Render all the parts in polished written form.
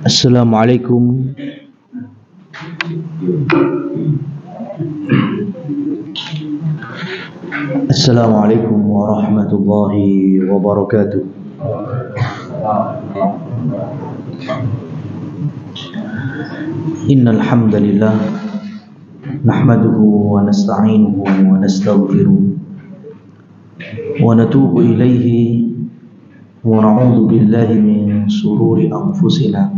Assalamualaikum Assalamualaikum warahmatullahi wabarakatuh. Innal hamdalillah nahmaduhu wa nasta'inuhu wa nastaghfiruh wa natubu ilaihi wa na'udzu billahi min shururi anfusina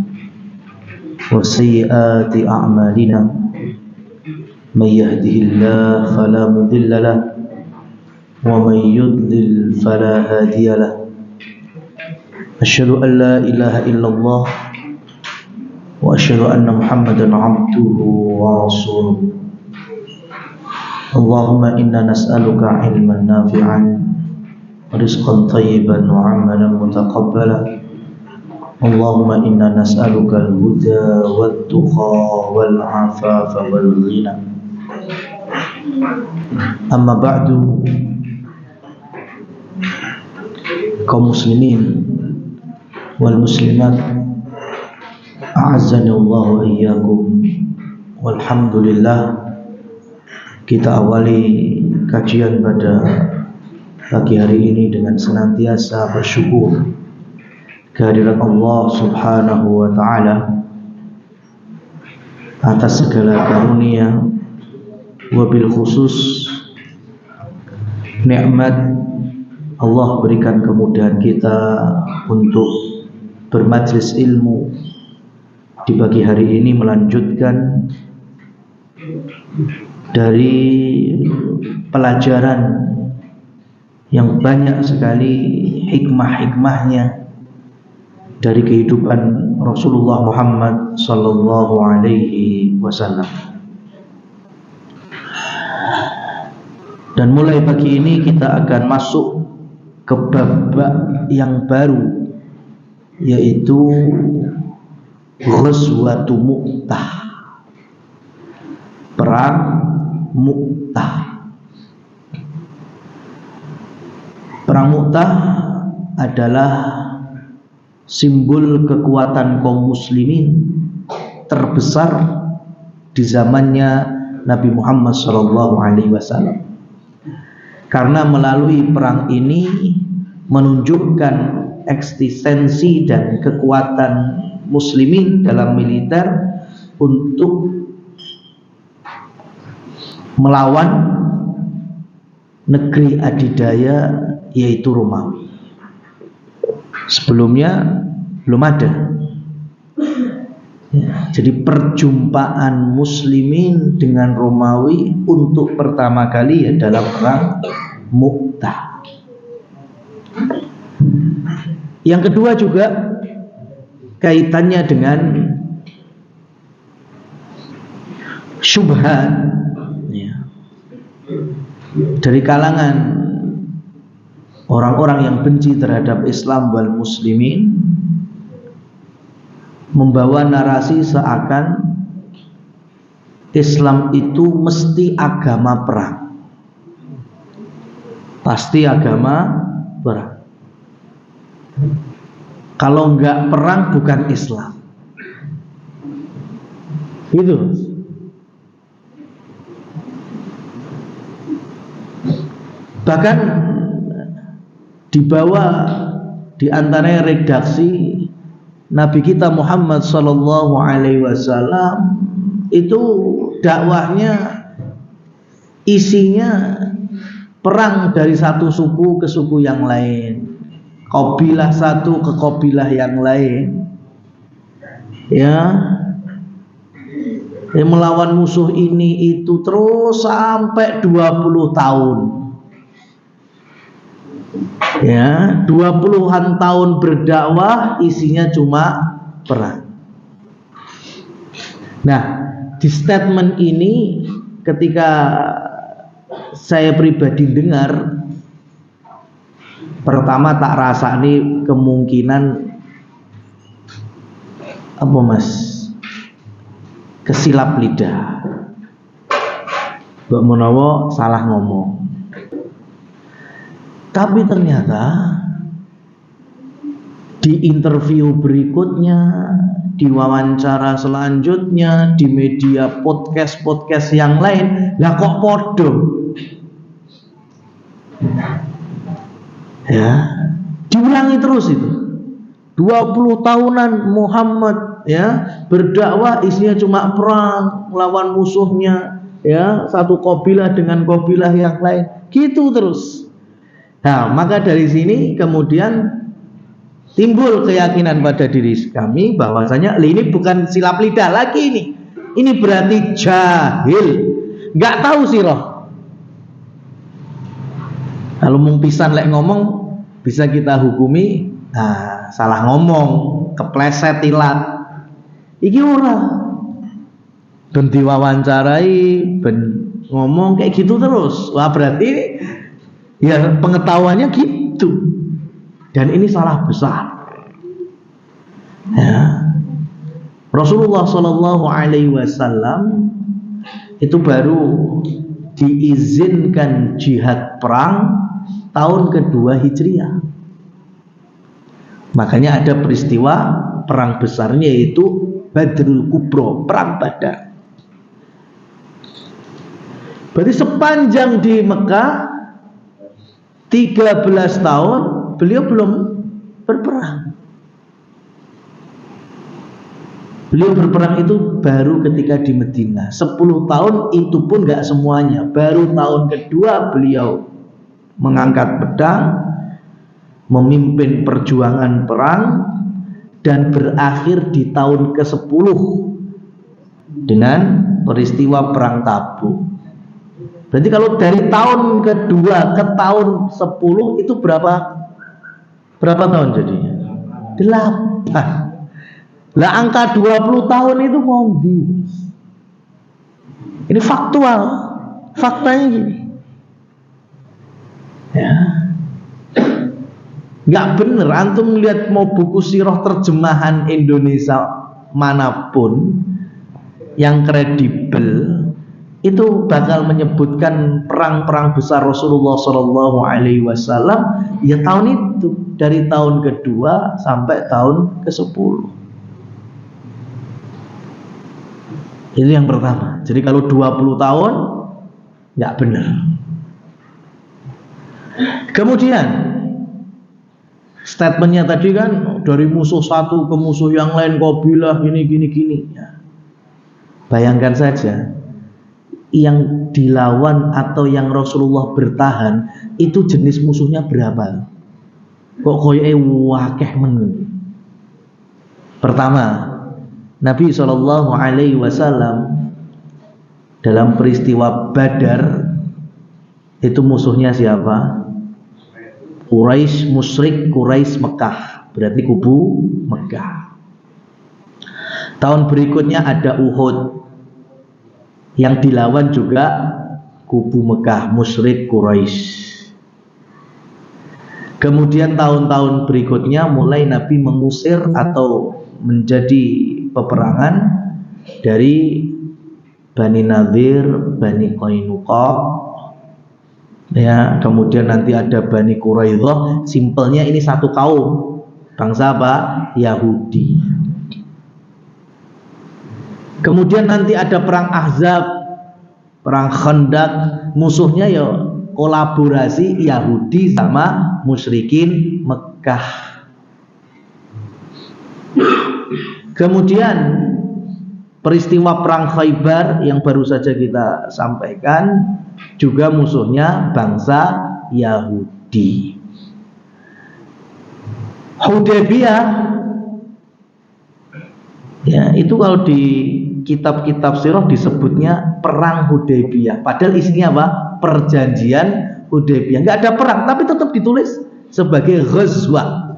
wa sayyiati a'malina. May yahdihillahu fala mudilla lahu wa may yudlil fala hadiya lahu. Asyhadu an la ilaha illallah wa asyhadu anna Muhammadan 'abduhu wa rasuluh. Allahumma inna nas'aluka 'ilman nafi'an wa rizqan thayyiban wa 'amalan mutaqabbalan. Allahumma inna nas'aluka al-huda wat-tuqa wal-'afafa wal-ghina. Amma ba'du. Kaum muslimin wal muslimat, a'azzani Allah wa iyyakum. Walhamdulillah, kita awali kajian pada pagi hari ini dengan senantiasa bersyukur kehadirat Allah Subhanahu wa ta'ala atas segala karunia, wabil khusus nikmat Allah berikan kemudahan kita untuk bermajlis ilmu di pagi hari ini, melanjutkan dari pelajaran yang banyak sekali hikmah-hikmahnya dari kehidupan Rasulullah Muhammad sallallahu alaihi wasallam. Dan mulai pagi ini kita akan masuk ke babak yang baru, yaitu Ghazwatu Mu'tah, perang Mu'tah. Perang Mu'tah adalah simbol kekuatan kaum muslimin terbesar di zamannya Nabi Muhammad SAW. Karena melalui perang ini menunjukkan eksistensi dan kekuatan muslimin dalam militer untuk melawan negeri adidaya, yaitu Romawi. Sebelumnya belum ada. Ya, jadi perjumpaan muslimin dengan Romawi untuk pertama kali ya dalam perang Mu'tah. Yang kedua juga kaitannya dengan syubhat ya, dari kalangan orang-orang yang benci terhadap Islam wal muslimin, membawa narasi seakan Islam itu mesti agama perang, pasti agama perang. Kalau enggak perang bukan Islam. Gitu. Bahkan dibawa di antara redaksi Nabi kita Muhammad sallallahu alaihi wasallam itu dakwahnya isinya perang dari satu suku ke suku yang lain, kabilah satu ke kabilah yang lain, ya, melawan musuh ini itu terus sampai 20 tahun. Ya, 20-an tahun berdakwah isinya cuma perang. Nah, di statement ini ketika saya pribadi dengar, pertama tak rasa ini kemungkinan apa mas, kesilap lidah, mbak menawa salah ngomong. Tapi ternyata di interview berikutnya, di wawancara selanjutnya, di media podcast yang lain, lah kok podo. Ya, diulangi terus itu. 20 tahunan Muhammad ya berdakwah, isinya cuma perang lawan musuhnya, ya, satu kabilah dengan kabilah yang lain, gitu terus. Nah, maka dari sini kemudian timbul keyakinan pada diri kami bahwasanya ini bukan silap lidah lagi ini berarti jahil, nggak tahu sirah. Kalau mung pisan lek ngomong bisa kita hukumi, nah, salah ngomong, kepleset, tilat. Iki ora. Ben diwawancarai, ben ngomong kayak gitu terus. Wah, berarti ya pengetahuannya gitu. Dan ini salah besar. Ya. Rasulullah Shallallahu Alaihi Wasallam itu baru diizinkan jihad perang tahun kedua Hijriah. Makanya ada peristiwa perang besarnya, yaitu Badrul Kubro, perang Badar. Berarti sepanjang di Mekah 13 tahun beliau belum berperang. Beliau berperang itu baru ketika di Madinah. 10 tahun itu pun gak semuanya. Baru tahun kedua beliau mengangkat pedang, memimpin perjuangan perang, dan berakhir di tahun ke-10 dengan peristiwa perang Tabuk. Berarti kalau dari tahun kedua ke tahun 10 itu berapa tahun jadinya? 8. Lah angka 20 tahun itu kombi. Ini faktual. Faktanya gini. Ya. Nggak bener antum lihat mau buku sirah terjemahan Indonesia manapun yang kredibel itu bakal menyebutkan perang-perang besar Rasulullah Shallallahu Alaihi Wasallam ya tahun itu, dari tahun kedua sampai tahun ke-10. Ini yang pertama. Jadi kalau 20 tahun nggak benar. Kemudian statementnya tadi kan dari musuh satu ke musuh yang lain, kabilah gini. Ya. Bayangkan saja yang dilawan atau yang Rasulullah bertahan itu jenis musuhnya berapa? Kok koyoke wakeh men. Pertama, Nabi Shallallahu Alaihi Wasallam dalam peristiwa Badar itu musuhnya siapa? Quraisy musyrik, Quraisy Mekah, berarti kubu Mekah. Tahun berikutnya ada Uhud, yang dilawan juga kubu Mekah, musyrik Quraisy. Kemudian tahun-tahun berikutnya mulai Nabi mengusir atau menjadi peperangan dari Bani Nadir, Bani Qainuqa, ya, kemudian nanti ada Bani Quraidah. Simpelnya ini satu kaum, bangsa apa? Yahudi. Kemudian nanti ada perang Ahzab, perang Khandaq, musuhnya ya kolaborasi Yahudi sama musyrikin Mekah. Kemudian peristiwa perang Khaybar yang baru saja kita sampaikan juga musuhnya bangsa Yahudi. Hudaybiyah, ya, itu kalau di kitab-kitab sirah disebutnya perang Hudaybiyah. Padahal isinya apa? Perjanjian Hudaybiyah. Nggak ada perang, tapi tetap ditulis sebagai ghazwah.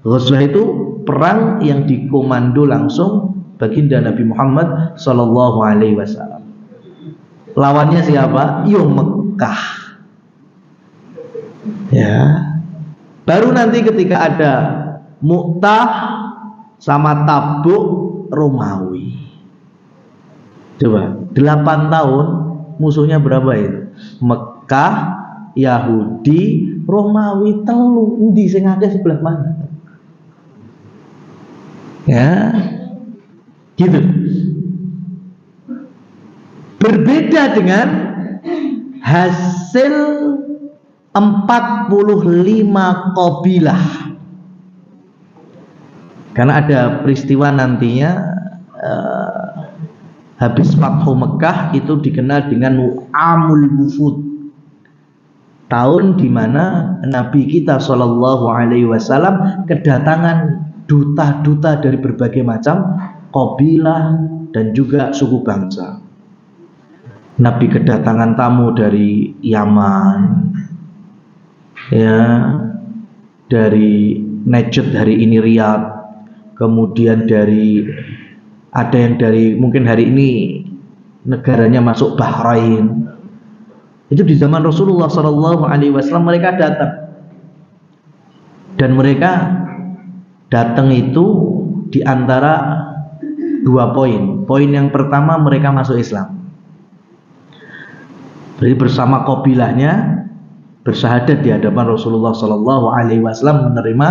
Ghazwah itu perang yang dikomando langsung baginda Nabi Muhammad Sallallahu Alaihi Wasallam. Lawannya siapa? Yo Mekah. Ya. Baru nanti ketika ada Mu'tah sama Tabuk, Romawi. Coba 8 tahun musuhnya berapa itu? Mekah, Yahudi, Romawi telu. Endi sing akeh sebelah mana? Ya, gitu. Berbeda dengan hasil 45 kabilah. Karena ada peristiwa nantinya habis Fathu Mekah itu dikenal dengan Amul Wufud. Tahun di mana Nabi kita Shallallahu Alaihi Wasallam kedatangan duta-duta dari berbagai macam kabilah dan juga suku bangsa. Nabi kedatangan tamu dari Yaman, ya, dari Najd, hari ini Riyadh, kemudian dari ada yang dari mungkin hari ini negaranya masuk Bahrain. Itu di zaman Rasulullah Shallallahu Alaihi Wasallam mereka datang, dan mereka datang itu di antara dua poin. Poin yang pertama, mereka masuk Islam. Jadi bersama kabilahnya bersyahadat di hadapan Rasulullah Shallallahu Alaihi Wasallam menerima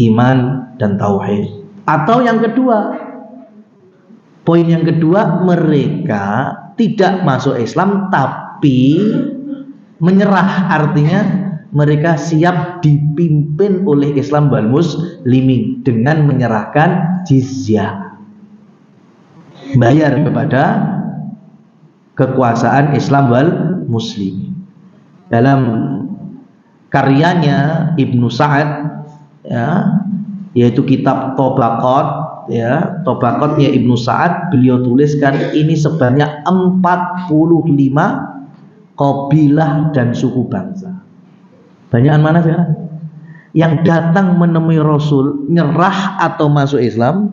iman dan tauhid. Atau yang kedua, poin yang kedua, mereka tidak masuk Islam tapi menyerah, artinya mereka siap dipimpin oleh Islam wal muslimin dengan menyerahkan jizyah, bayar kepada kekuasaan Islam wal muslimin. Dalam karyanya Ibnu Sa'ad, ya, yaitu kitab Tobaqat, ya, Tobaqatnya Ibnu Sa'ad, beliau tuliskan ini sebanyak 45 kabilah dan suku bangsa. Banyakan mana sekarang yang datang menemui Rasul, nyerah atau masuk Islam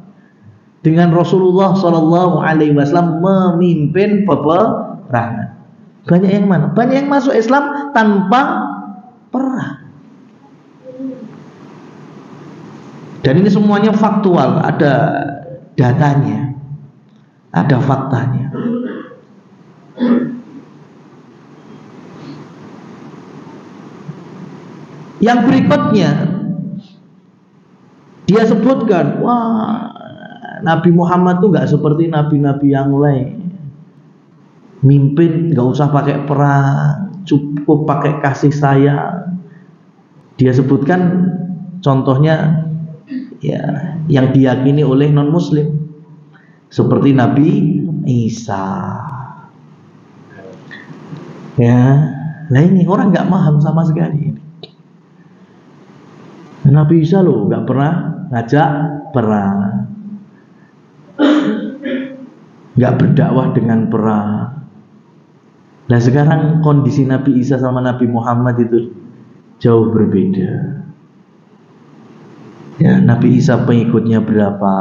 dengan Rasulullah Shallallahu Alaihi Wasallam memimpin peperangan. Banyak yang mana? Banyak yang masuk Islam tanpa perang. Dan ini semuanya faktual, ada datanya, ada faktanya. Yang berikutnya dia sebutkan, wah, Nabi Muhammad tuh nggak seperti nabi-nabi yang lain. Mimpin nggak usah pakai perang, cukup pakai kasih sayang. Dia sebutkan contohnya, ya, yang diyakini oleh non Muslim seperti Nabi Isa. Ya, nah ini orang nggak paham sama sekali. Nabi Isa loh nggak pernah ngajak perang, nggak berdakwah dengan perang. Nah sekarang kondisi Nabi Isa sama Nabi Muhammad itu jauh berbeda. Ya, Nabi Isa pengikutnya berapa?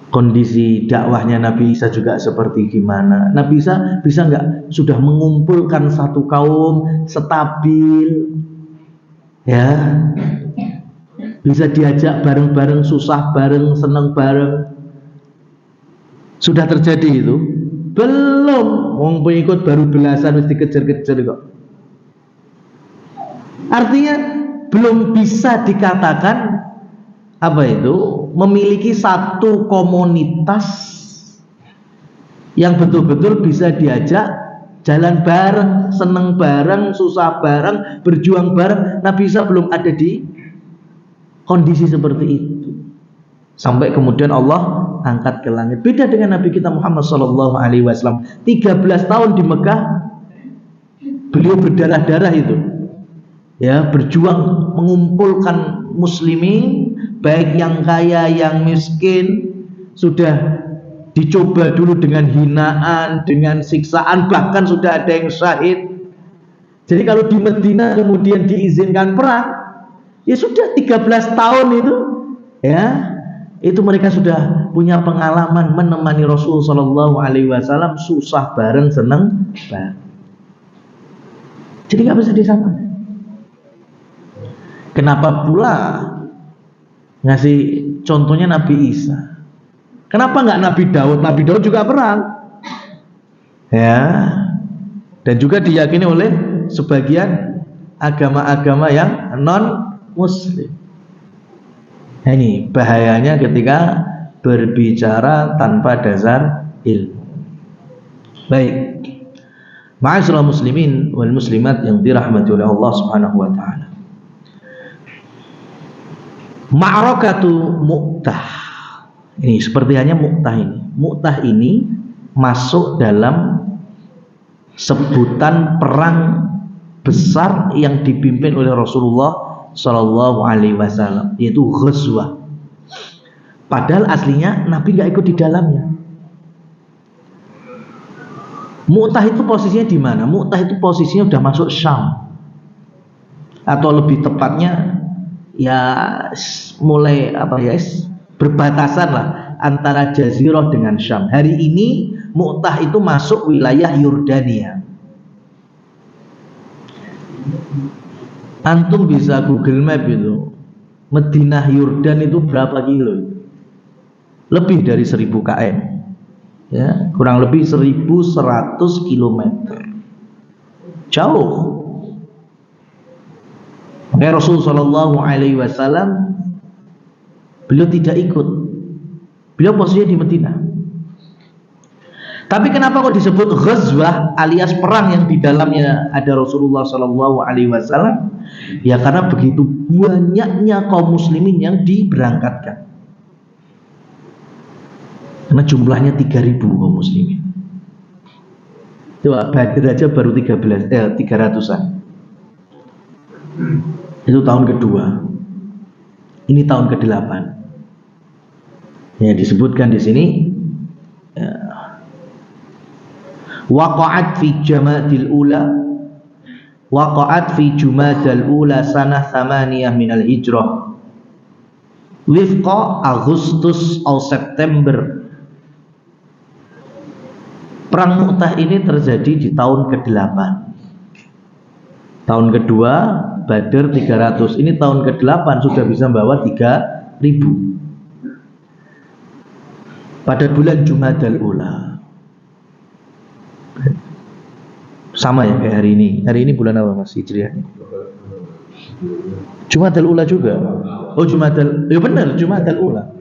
Kondisi dakwahnya Nabi Isa juga seperti gimana? Nabi Isa bisa nggak sudah mengumpulkan satu kaum stabil? Ya, bisa diajak bareng-bareng, susah bareng, seneng bareng. Sudah terjadi itu? Belum. Wong pengikut baru belasan mesti dikejar-kejar kok. Artinya belum bisa dikatakan apa itu memiliki satu komunitas yang betul-betul bisa diajak jalan bareng, seneng bareng, susah bareng, berjuang bareng. Nabi Isa belum ada di kondisi seperti itu. Sampai kemudian Allah angkat ke langit. Beda dengan Nabi kita Muhammad Sallallahu Alaihi Wasallam. 13 tahun di Mekah, beliau berdarah-darah itu, ya, berjuang mengumpulkan muslimin, baik yang kaya, yang miskin. Sudah dicoba dulu dengan hinaan, dengan siksaan, bahkan sudah ada yang syahid. Jadi kalau di Madinah kemudian diizinkan perang, ya sudah 13 tahun itu, ya, itu mereka sudah punya pengalaman menemani Rasul Shallallahu Alaihi Wasallam, susah bareng, seneng bareng. Jadi nggak bisa disamakan. Kenapa pula ngasih contohnya Nabi Isa? Kenapa nggak Nabi Daud? Nabi Daud juga perang, ya. dan juga diyakini oleh sebagian agama-agama yang non muslim. Nah, ini bahayanya ketika berbicara tanpa dasar ilmu. Baik, ma'asyiral muslimin wal muslimat yang dirahmati oleh Allah Subhanahu wa taala. Ma'rakatu Mu'tah. Ini seperti hanya Mu'tah ini. Mu'tah ini masuk dalam sebutan perang besar yang dipimpin oleh Rasulullah Shallallahu Alaihi Wasallam, yaitu Ghazwah. Padahal aslinya Nabi nggak ikut di dalamnya. Mu'tah itu posisinya di mana? Mu'tah itu posisinya udah masuk Syam, atau lebih tepatnya ya mulai berbatasan lah antara Jazirah dengan Syam. Hari ini Mu'tah itu masuk wilayah Yordania. Antum bisa Google Map itu, Madinah Yordan itu berapa kilo? Lebih dari 1000 km, ya, kurang lebih 1100 km, jauh. Makanya Rasulullah Shallallahu Alaihi Wasallam beliau tidak ikut, beliau posisinya di Madinah. Tapi kenapa kok disebut Ghazwah alias perang yang di dalamnya ada Rasulullah Shallallahu Alaihi Wasallam? Ya karena begitu banyaknya kaum muslimin yang diberangkatkan. Karena jumlahnya 3000 kaum muslimin. Coba Badr aja baru 300-an. Itu tahun kedua. Ini tahun ke-8. Ya disebutkan di sini. Ya. Waqa'at fi Jamadil Ula, waqa'at fi Jumadal Ula sanah 8 minal hijrah, wifqa Agustus atau September. Perang Mu'tah ini terjadi di tahun ke-8. Tahun kedua Badr 300, ini tahun ke-8 sudah bisa membawa 3000 pada bulan Jumadal Ula. Sama ya kayak hari ini. Hari ini bulan apa Mas Hijriah? Jumadal Ula juga. Oh Jumadal, ya benar Jumadal Ula.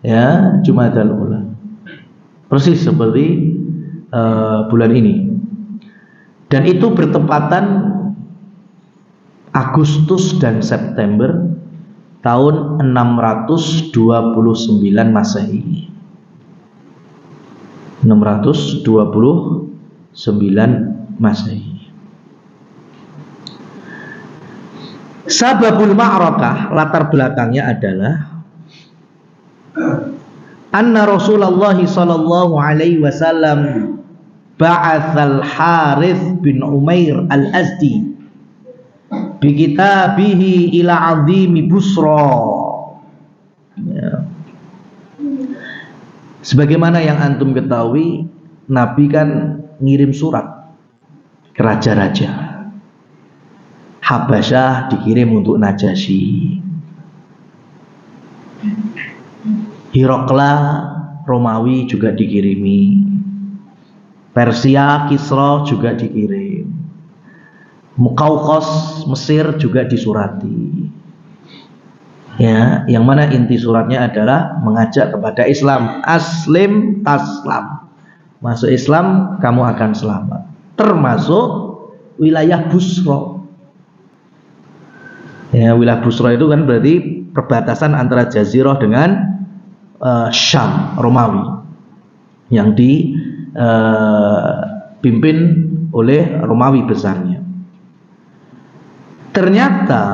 Ya Jumadal Ula. Persis seperti bulan ini. Dan itu bertepatan Agustus dan September tahun 629 Masehi. 629 Masehi. Sababul ma'rakah, latar belakangnya adalah anna Rasulullah sallallahu alaihi wasallam ba'atsal Harith bin Umair al-Azdi bi kitabihi ila azimi Busra. Ya. Sebagaimana yang antum ketahui, Nabi kan ngirim surat ke raja-raja. Habasyah dikirim untuk Najasyi, Hirokla Romawi juga dikirimi, Persia Kisra juga dikirim, Mukaukos Mesir juga disurati. Ya, yang mana inti suratnya adalah mengajak kepada Islam. Aslim taslam, masuk Islam kamu akan selamat, termasuk wilayah Busra. Ya, wilayah Busra itu kan berarti perbatasan antara Jazirah dengan Syam Romawi yang dipimpin oleh Romawi besarnya. Ternyata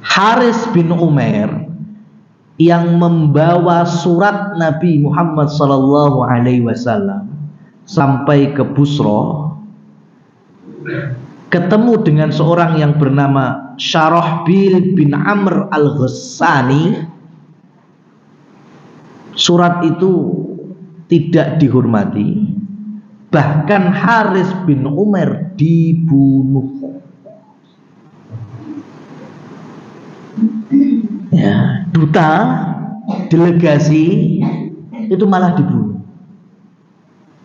Haris bin Umair yang membawa surat Nabi Muhammad sallallahu alaihi wasallam sampai ke Busra, ketemu dengan seorang yang bernama Syarahbil bin Amr al-Ghassani. Surat itu tidak dihormati, bahkan Haris bin Umair dibunuh. Ya, duta delegasi itu malah dibunuh.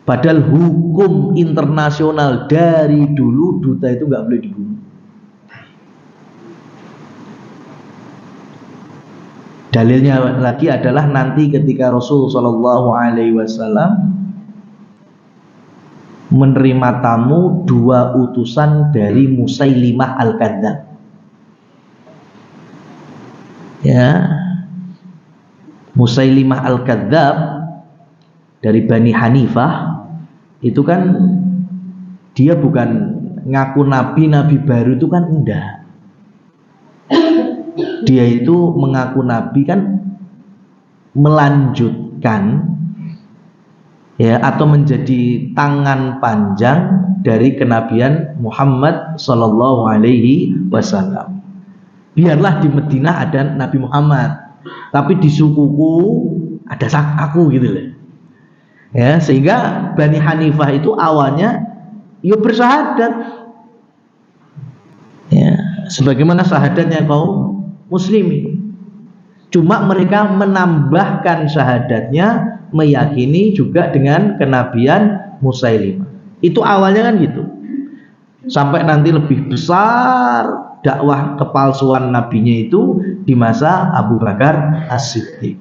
Padahal hukum internasional dari dulu duta itu nggak boleh dibunuh. Dalilnya lagi adalah nanti ketika Rasul Shallallahu Alaihi Wasallam menerima tamu 2 utusan dari Musailimah Al-Kadzdzab. Ya, Musailimah Al-Kadzdzab dari Bani Hanifah itu kan dia bukan ngaku nabi baru, itu kan enggak. Dia itu mengaku nabi kan melanjutkan ya, atau menjadi tangan panjang dari kenabian Muhammad Sallallahu Alaihi Wasallam. Biarlah di Madinah ada Nabi Muhammad, tapi di sukuku ada aku gitu loh. Ya, sehingga Bani Hanifah itu awalnya ya bersyahadat, ya, sebagaimana syahadatnya kaum muslimin. Cuma mereka menambahkan syahadatnya, meyakini juga dengan kenabian Musailimah. Itu awalnya kan gitu. Sampai nanti lebih besar dakwah kepalsuan nabinya itu di masa Abu Bakar As-Siddiq.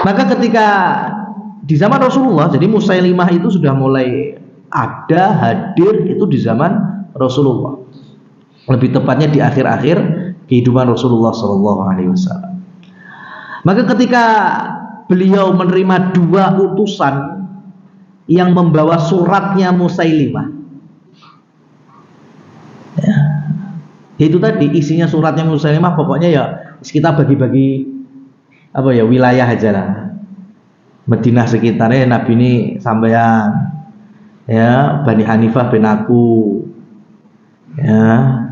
Maka ketika di zaman Rasulullah, jadi Musailimah itu sudah mulai ada, hadir itu di zaman Rasulullah. Lebih tepatnya di akhir-akhir kehidupan Rasulullah SAW. Maka ketika beliau menerima 2 utusan yang membawa suratnya Musailimah, ya, itu tadi isinya suratnya Musailimah, pokoknya ya kita bagi-bagi apa ya, wilayah aja lah. Madinah sekitarnya Nabi ini sampean, ya, Bani Hanifah bin aku, ya,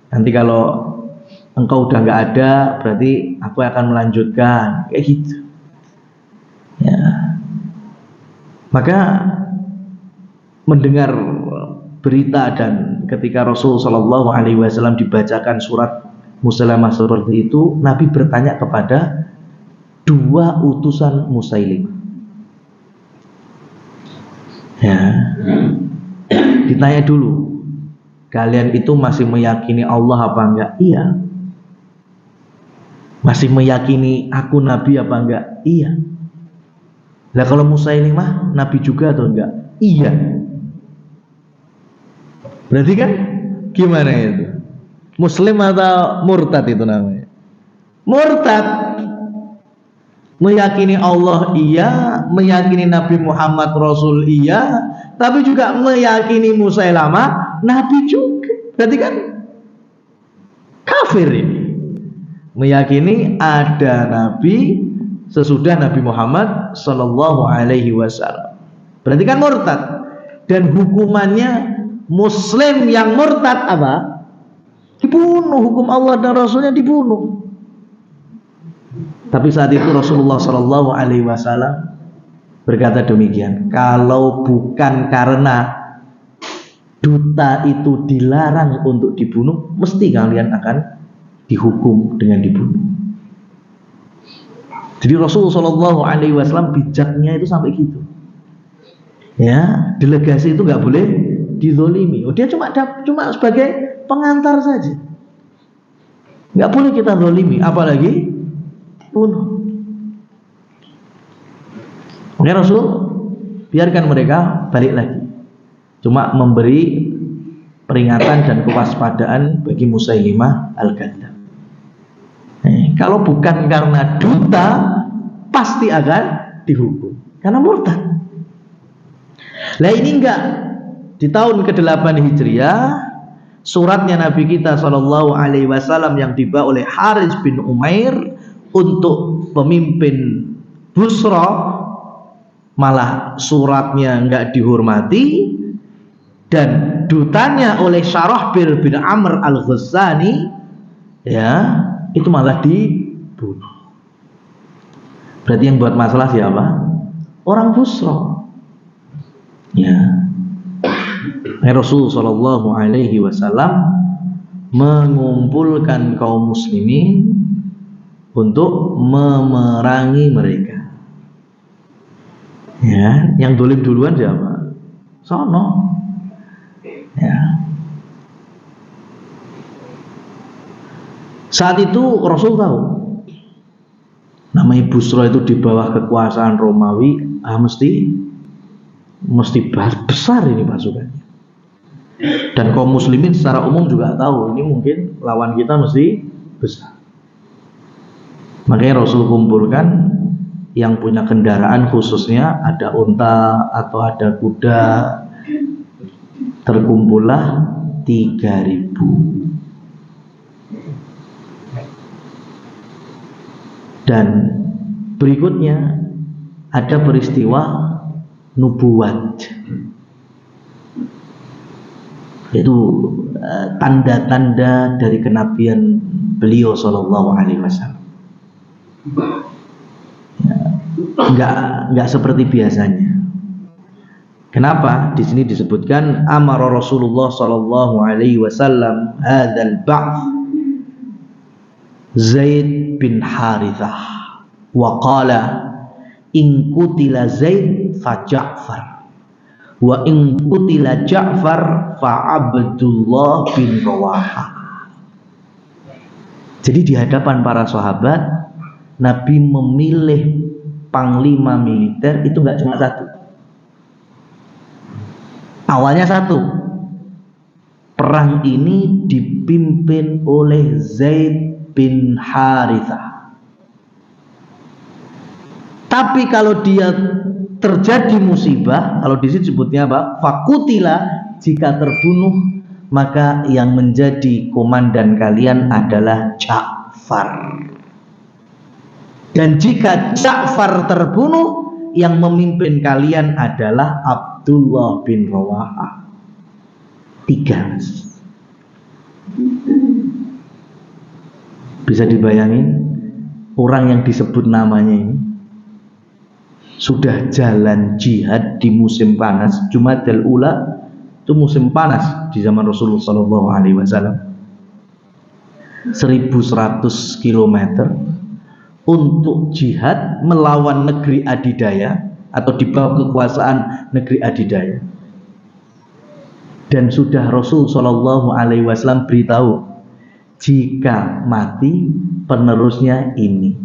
nanti kalau engkau udah nggak ada berarti aku akan melanjutkan, kayak gitu, ya. Maka mendengar berita dan ketika Rasul Shallallahu Alaihi Wasallam dibacakan surat Musailimah seperti itu, Nabi bertanya kepada 2 utusan Musailimah, ya, ditanya dulu, kalian itu masih meyakini Allah apa enggak? Iya. Masih meyakini aku nabi apa enggak? Iya. Lah kalau Musailimah nabi juga atau enggak? Iya. Berarti kan gimana itu? Muslim atau murtad itu namanya? Murtad. Meyakini Allah iya, meyakini Nabi Muhammad Rasul iya, tapi juga meyakini Musailimah nabi juga. Berarti kan kafir ini. Meyakini ada nabi sesudah Nabi Muhammad Sallallahu Alaihi Wasallam. Berarti kan murtad. Dan hukumannya Muslim yang murtad apa? Dibunuh. Hukum Allah dan Rasulnya dibunuh. Tapi saat itu Rasulullah Sallallahu Alaihi Wasallam berkata demikian, kalau bukan karena duta itu dilarang untuk dibunuh, mesti kalian akan dihukum dengan dibunuh. Jadi Rasulullah Sallallahu Alaihi Wasallam bijaknya itu sampai gitu. Ya, delegasi itu nggak boleh dizolimi. Dia cuma sebagai pengantar saja. Nggak boleh kita zolimi, apalagi bunuh. Ya Rasul, biarkan mereka balik lagi. Cuma memberi peringatan dan kewaspadaan bagi Musailimah Al-Kadzdzab. Kalau bukan karena duta, pasti akan dihukum karena murtad. Lah ini enggak, di tahun ke-8 Hijriah, suratnya Nabi kita Shallallahu Alaihi Wasallam yang dibawa oleh Harits bin Umair untuk pemimpin Busra, malah suratnya enggak dihormati, dan dutanya oleh Syarahbil bin Amr al-Ghassani, ya, itu malah dibunuh. Berarti yang buat masalah siapa? Orang Busra. Ya. Rasul Shallallahu Alaihi Wasallam mengumpulkan kaum muslimin untuk memerangi mereka. Ya, yang dolim duluan siapa? Sono. Ya. Saat itu Rasul tahu namanya Busra itu di bawah kekuasaan Romawi, mesti besar ini pasukannya. Dan kaum muslimin secara umum juga tahu ini mungkin lawan kita mesti besar. Makanya Rasul kumpulkan yang punya kendaraan, khususnya ada unta atau ada kuda, terkumpullah 3.000. Dan berikutnya ada peristiwa nubuat, yaitu tanda-tanda dari kenabian beliau Shallallahu Alaihi Wasallam. Enggak seperti biasanya. Kenapa? Di sini disebutkan amara Rasulullah Shallallahu Alaihi Wasallam hadzal ba'th Zaid bin Harithah wa qala in qutila Zaid fa Ja'far wa in qutila Ja'far fa Abdullah bin Rawahah. Jadi di hadapan para sahabat, Nabi memilih panglima militer itu enggak cuma satu. Awalnya satu. Perang ini dipimpin oleh Zaid bin Harithah. Tapi kalau dia terjadi musibah, kalau di sini sebutnya apa? Fakutila, jika terbunuh, maka yang menjadi komandan kalian adalah Ja'far. Dan jika Ja'far terbunuh, yang memimpin kalian adalah Abdullah bin Rawahah. 3. Bisa dibayangin orang yang disebut namanya ini sudah jalan jihad di musim panas. Jumadil Ula itu musim panas di zaman Rasulullah Sallallahu Alaihi Wasallam. 1.100 km untuk jihad melawan negeri adidaya atau di bawah kekuasaan negeri adidaya. Dan sudah Rasul Sallallahu Alaihi Wasallam beritahu, jika mati penerusnya ini,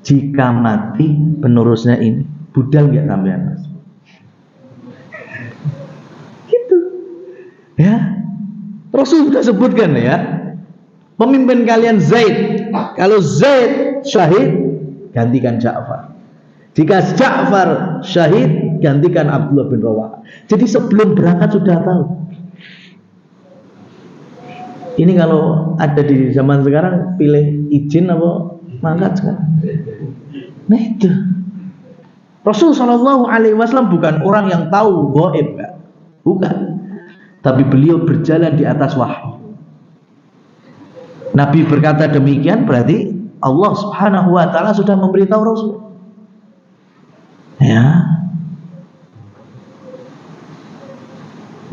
jika mati penerusnya ini. Budal nggak sampean, Mas? Gitu. Ya. Rasul sudah sebutkan ya. Pemimpin kalian Zaid. Kalau Zaid syahid, gantikan Ja'far. Jika Ja'far syahid, gantikan Abdullah bin Rawahah. Jadi sebelum berangkat sudah tahu. Ini kalau ada di zaman sekarang, pilih izin apa mangkat sekarang. Nah itu. Rasul Shallallahu Alaihi Wasallam bukan orang yang tahu gaib, bukan. Tapi beliau berjalan di atas wahyu. Nabi berkata demikian, berarti Allah Subhanahu Wa Taala sudah memberitahu Rasul. Ya.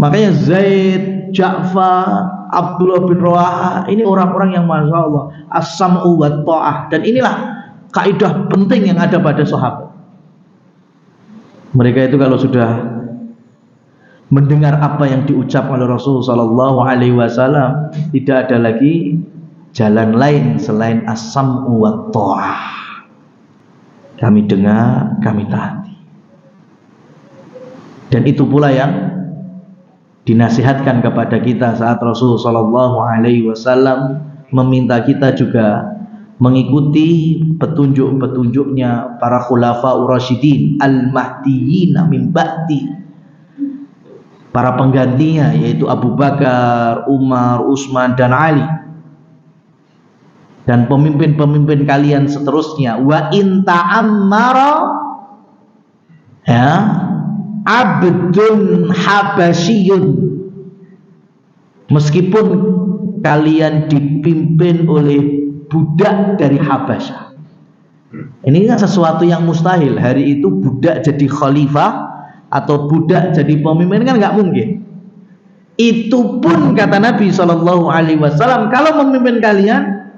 Makanya Zaid, Ja'far, Abdullah bin Rawahah ini orang-orang yang masya Allah as-sam'u wa ta'ah. Dan inilah kaidah penting yang ada pada sahabat. Mereka itu kalau sudah mendengar apa yang diucapkan oleh Rasul Sallallahu Alaihi Wasallam, tidak ada lagi jalan lain selain as-sam'u wa ta'ah. Kami dengar, kami taati. Dan itu pula yang dinasihatkan kepada kita saat Rasul Sallallahu Alaihi Wasallam meminta kita juga mengikuti petunjuk-petunjuknya para khulafaur rasyidin al-mahdiyyin min ba'di, para penggantinya yaitu Abu Bakar, Umar, Utsman dan Ali, dan pemimpin-pemimpin kalian seterusnya. Wa in ta'ammara ya abdun habasyiyun, meskipun kalian dipimpin oleh budak dari Habasyah. Ini kan sesuatu yang mustahil. Hari itu budak jadi khalifah atau budak jadi pemimpin kan nggak mungkin. Itu pun kata Nabi Shallallahu Alaihi Wasallam, kalau memimpin kalian,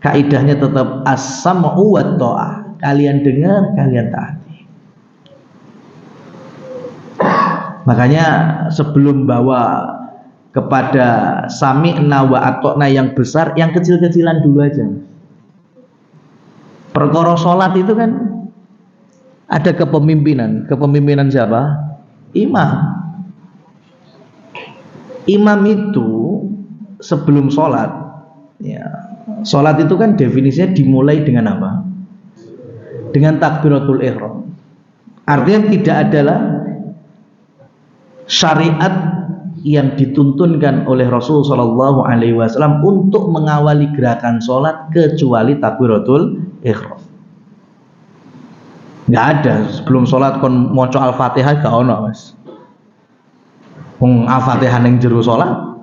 kaidahnya tetap as-sam'u wa ta'ah. Kalian dengar, kalian taati. Makanya sebelum bawa kepada sami'na wa atokna yang besar, yang kecil-kecilan dulu aja. Perkara sholat itu kan ada kepemimpinan. Kepemimpinan siapa? Imam. Imam itu sebelum sholat, ya, sholat itu kan definisinya dimulai dengan apa? Dengan takbiratul ihram. Artinya tidak adalah syariat yang dituntunkan oleh Rasul Shallallahu Alaihi Wasallam untuk mengawali gerakan sholat kecuali takbiratul ihram. Nggak ada sebelum sholat kon moco al-fatihah gak ono mas. Al-fatihah yang jero sholat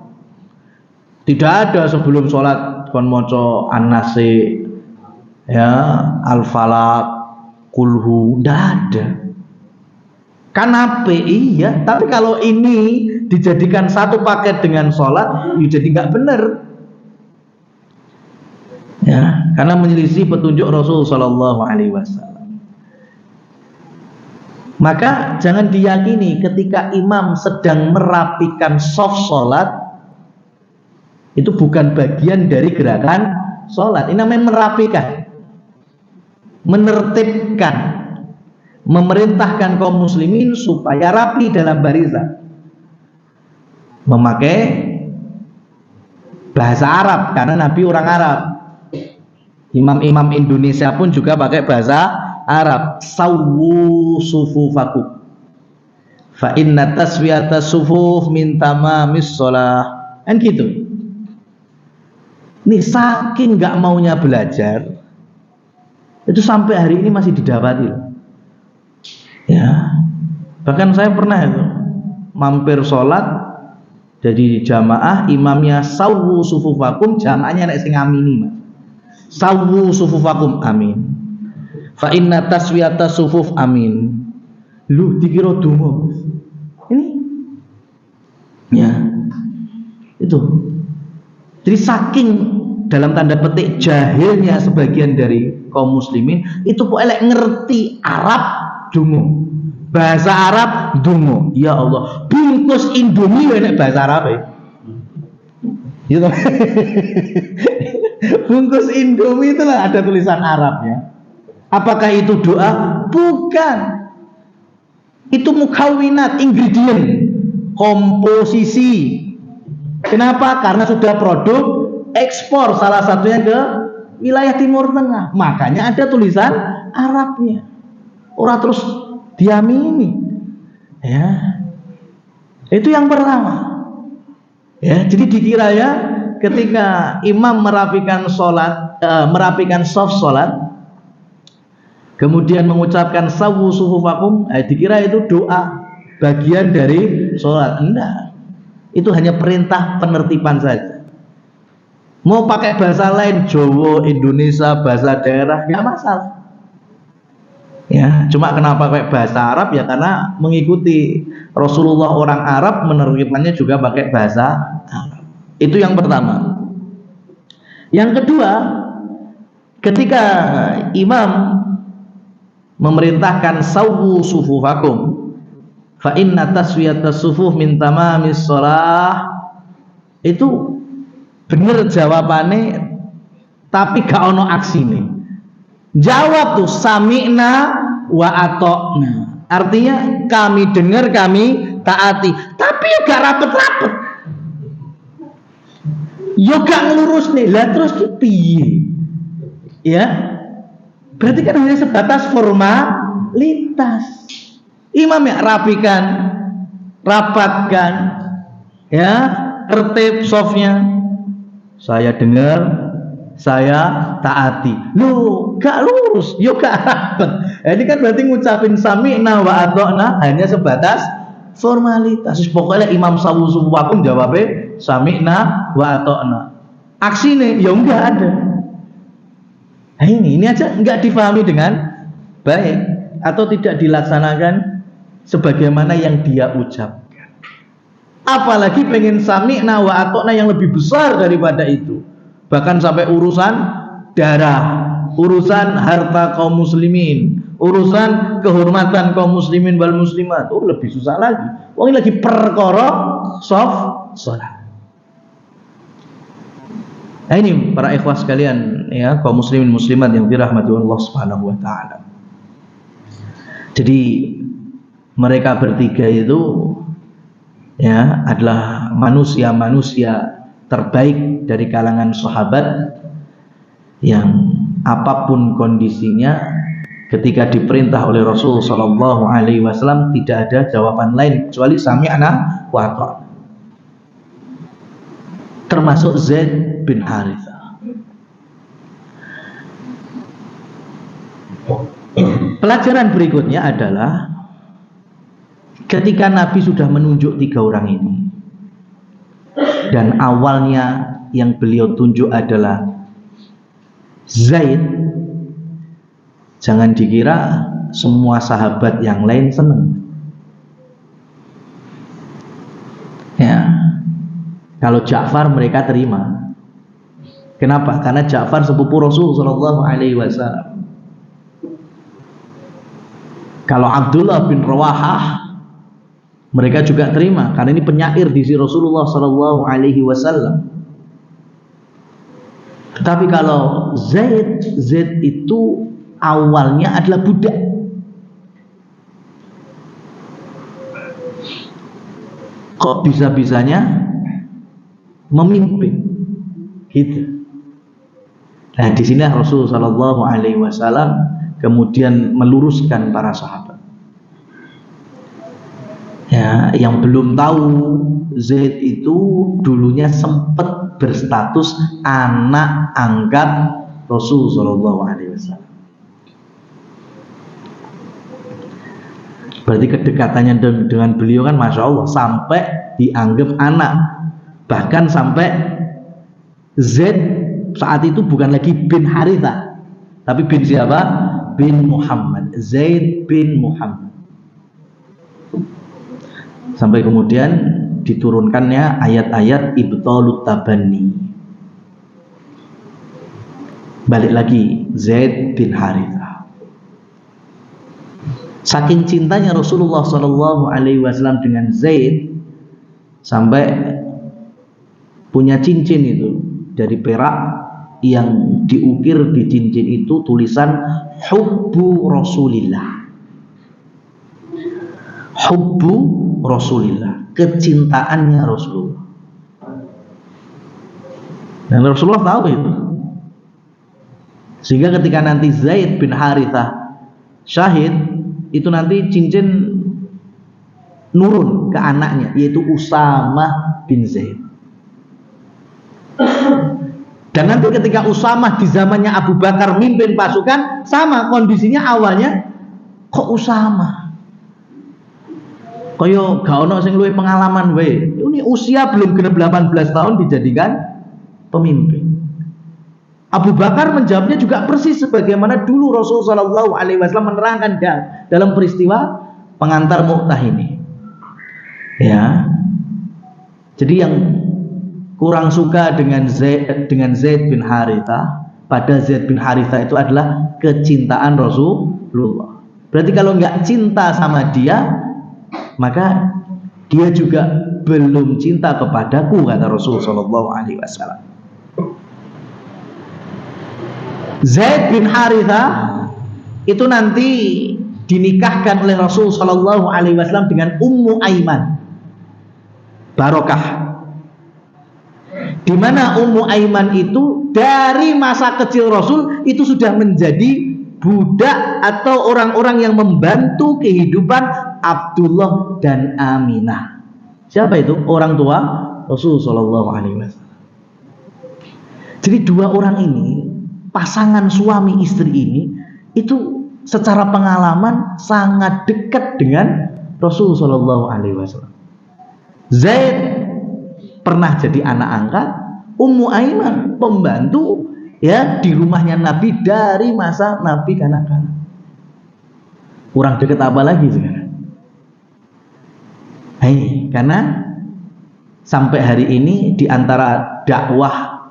tidak ada sebelum sholat kon moco an-nasi ya al-falaq kulhu, nggak ada. Kanape iya, tapi kalau ini dijadikan satu paket dengan sholat, ya jadi nggak benar. Ya, karena menyelisih petunjuk Rasul Shallallahu Alaihi Wasallam. Maka jangan diyakini ketika imam sedang merapikan soft sholat itu bukan bagian dari gerakan sholat. Ini namanya merapikan, menertibkan, memerintahkan kaum muslimin supaya rapi dalam barisan, memakai bahasa Arab karena Nabi orang Arab. Imam-imam Indonesia pun juga pakai bahasa Arab. Sawwu sufufakum fa inna taswiyata sufuf min tamamis shalah. Kan gitu. Nih saking nggak maunya belajar, itu sampai hari ini masih didapati. Ya, bahkan saya pernah itu mampir sholat jadi jamaah, imamnya sawwu sufufakum, jamaahnya nek sing amini mas. Sawwu sufufakum, amin. Fa inna taswiyata sufuf, amin. Lu dikira donga. Ini ya itu. Jadi saking dalam tanda petik jahilnya sebagian dari kaum muslimin itu elek ngerti Arab dungo, bahasa Arab dungo. Ya Allah, bungkus Indomie enek bahasa Arab ya. Gitu. Bungkus Indomie itulah ada tulisan Arabnya. Apakah itu doa? Bukan. Itu mukawinat, ingredient, komposisi. Kenapa? Karena sudah produk ekspor, salah satunya ke wilayah Timur Tengah. Makanya ada tulisan Arabnya. Orang terus diamini. Ya. Itu yang pertama. Ya, jadi dikira ya ketika imam merapikan sholat, merapikan soft sholat, kemudian mengucapkan sawwu sufufakum, dikira itu doa bagian dari sholat. Enggak, itu hanya perintah penertiban saja. Mau pakai bahasa lain, Jawa, Indonesia, bahasa daerah, nggak masalah. Ya, cuma kenapa pakai bahasa Arab ya karena mengikuti Rasulullah orang Arab, menerjemahkannya juga pakai bahasa Arab. Itu yang pertama. Yang kedua, ketika imam memerintahkan sawwu sufufakum fa inna taswiyatas sufuf min tamamis shalah, itu bener jawabannya tapi gak ono aksine. Jawab tuh sami'na wa atokna, artinya kami dengar, kami taati, tapi ya gak rapet-rapet, ya gak ngelurus nih lah terus piye ya. Berarti kan hanya sebatas formalitas. Imam ya rapikan, rapatkan, ya, tertib softnya. Saya dengar, saya taati. Lu gak lurus, yuk gak rapet. Ini kan berarti ngucapin sami'na wa atokna hanya sebatas formalitas. Pokoknya imam sawwu sufufakum jawabnya sami'na wa atokna. Aksinya ya enggak ada. Nah ini aja enggak difahami dengan baik atau tidak dilaksanakan sebagaimana yang dia ucapkan. Apalagi pengen sami'na wa atokna yang lebih besar daripada itu. Bahkan sampai urusan darah, urusan harta kaum muslimin, urusan kehormatan kaum muslimin wal muslimat. Oh, lebih susah lagi. Wong lagi perkara salat. Nah, ini para ikhwah sekalian ya, kaum muslimin muslimat yang dirahmati Allah Subhanahu wa taala. Jadi mereka bertiga itu ya adalah manusia-manusia terbaik dari kalangan sahabat yang apapun kondisinya ketika diperintah oleh Rasul sallallahu alaihi wasallam tidak ada jawaban lain kecuali sami'na wa ata'na. Termasuk Zaid bin Harithah. Pelajaran berikutnya adalah ketika Nabi sudah menunjuk 3 orang ini, dan awalnya yang beliau tunjuk adalah Zaid, jangan dikira semua sahabat yang lain senang. Ya, kalau Ja'far mereka terima. Kenapa? Karena Ja'far sepupu Rasul sallallahu alaihi wasallam. Kalau Abdullah bin Rawahah mereka juga terima karena ini penyair di sisi Rasulullah sallallahu alaihi wasallam. Tapi kalau Zaid itu awalnya adalah budak. Kok bisa-bisanya memimpin gitu. Nah, di sini Rasul sallallahu alaihi wasallam kemudian meluruskan para sahabat. Ya, yang belum tahu Zaid itu dulunya sempat berstatus anak angkat Rasul sallallahu alaihi wasallam. Berarti kedekatannya dengan beliau kan masya Allah sampai dianggap anak. Bahkan sampai Zaid saat itu bukan lagi bin Harithah, tapi bin siapa? Bin Muhammad. Zaid bin Muhammad. Sampai kemudian diturunkannya ayat-ayat ibtalut tabanni. Balik lagi Zaid bin Harithah. Saking cintanya Rasulullah sallallahu alaihi wasallam dengan Zaid sampai punya cincin itu dari perak yang diukir di cincin itu tulisan hubbu Rasulillah. Hubbu Rasulillah, kecintaannya Rasulullah. Dan Rasulullah tahu itu. Sehingga ketika nanti Zaid bin Harithah syahid, itu nanti cincin nurun ke anaknya, yaitu Usamah bin Zaid. Dan nanti ketika Usamah di zamannya Abu Bakar mimpin pasukan, sama kondisinya awalnya kok Usamah kaya gak ono sing luwih pengalaman wae. Ini usia belum genep 18 tahun dijadikan pemimpin. Abu Bakar menjawabnya juga persis sebagaimana dulu Rasulullah SAW menerangkan dalam peristiwa pengantar Mu'tah ini. Ya. Jadi yang kurang suka dengan Zaid bin Harithah, pada Zaid bin Harithah itu adalah kecintaan Rasulullah. Berarti kalau nggak cinta sama dia, maka dia juga belum cinta kepadaku, kata Rasul sallallahu alaihi wasallam. Zaid bin Harithah itu nanti dinikahkan oleh Rasul sallallahu alaihi wasallam dengan Ummu Aiman. Barokah. Di mana Ummu Aiman itu dari masa kecil Rasul itu sudah menjadi budak atau orang-orang yang membantu kehidupan Abdullah dan Aminah. Siapa itu? Orang tua Rasul sallallahu alaihi wasallam. Jadi dua orang ini, pasangan suami istri ini, itu secara pengalaman sangat dekat dengan Rasul sallallahu alaihi wasallam. Zaid pernah jadi anak angkat, Ummu Aiman pembantu ya di rumahnya Nabi dari masa Nabi kanak-kanak. Kurang dekat apa lagi sekarang? Karena sampai hari ini di antara dakwah